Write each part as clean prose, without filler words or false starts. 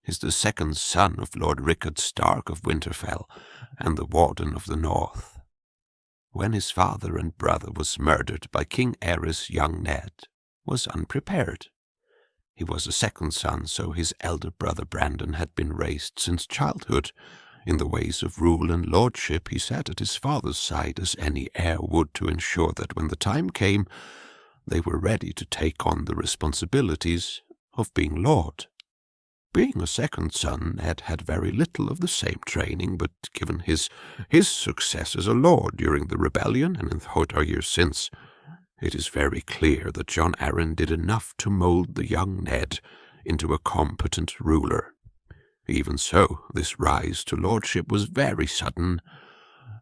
is the second son of Lord Rickard Stark of Winterfell and the Warden of the North. When his father and brother was murdered by King Aerys, young Ned was unprepared. He was a second son, so his elder brother Brandon had been raised since childhood. In the ways of rule and lordship, he sat at his father's side as any heir would to ensure that when the time came, they were ready to take on the responsibilities of being lord. Being a second son, Ned had very little of the same training, but given his success as a lord during the rebellion and in the 100 years since, it is very clear that Jon Arryn did enough to mold the young Ned into a competent ruler. Even so, this rise to lordship was very sudden,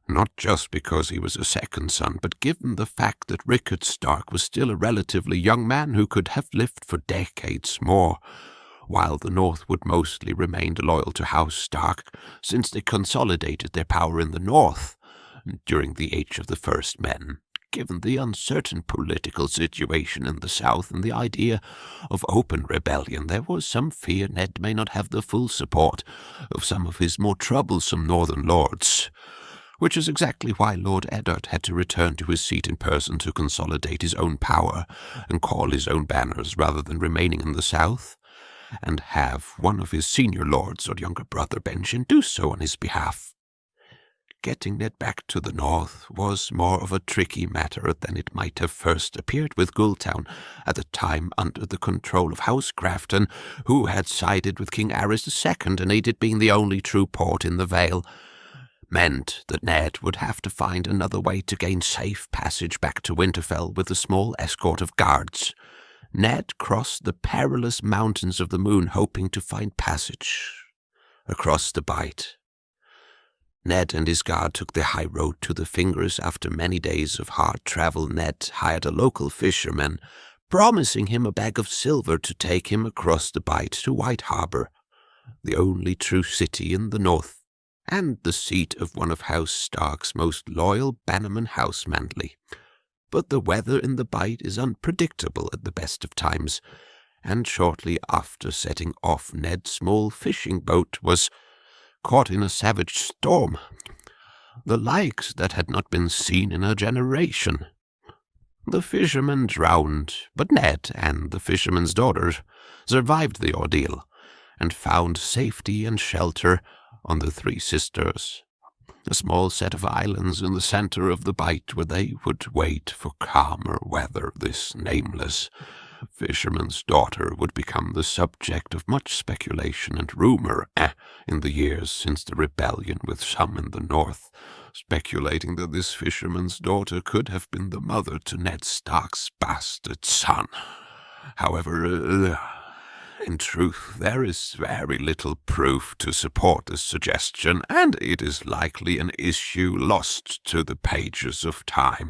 not just because he was a second son, but given the fact that Rickard Stark was still a relatively young man who could have lived for decades more, while the North would mostly remain loyal to House Stark since they consolidated their power in the North during the Age of the First Men. Given the uncertain political situation in the South and the idea of open rebellion, there was some fear Ned may not have the full support of some of his more troublesome northern lords, which is exactly why Lord Eddard had to return to his seat in person to consolidate his own power and call his own banners rather than remaining in the South, and have one of his senior lords or younger brother Benjen do so on his behalf. Getting Ned back to the North was more of a tricky matter than it might have first appeared, with Gulltown at the time under the control of House Grafton, who had sided with King Aerys II and it being the only true port in the Vale, meant that Ned would have to find another way to gain safe passage back to Winterfell with a small escort of guards. Ned crossed the perilous mountains of the Moon, hoping to find passage across the Bight. Ned and his guard took the high road to the Fingers. After many days of hard travel, Ned hired a local fisherman, promising him a bag of silver to take him across the Bight to White Harbour, the only true city in the North, and the seat of one of House Stark's most loyal bannermen, House Mantley. But the weather in the Bight is unpredictable at the best of times, and shortly after setting off, Ned's small fishing boat was caught in a savage storm, the likes that had not been seen in a generation. The fisherman drowned, but Ned and the fisherman's daughter survived the ordeal and found safety and shelter on the Three Sisters, a small set of islands in the center of the Bight where they would wait for calmer weather. This nameless fisherman's daughter would become the subject of much speculation and rumor in the years since the rebellion, with some in the North speculating that this fisherman's daughter could have been the mother to Ned Stark's bastard son. However, in truth, there is very little proof to support this suggestion, and it is likely an issue lost to the pages of time.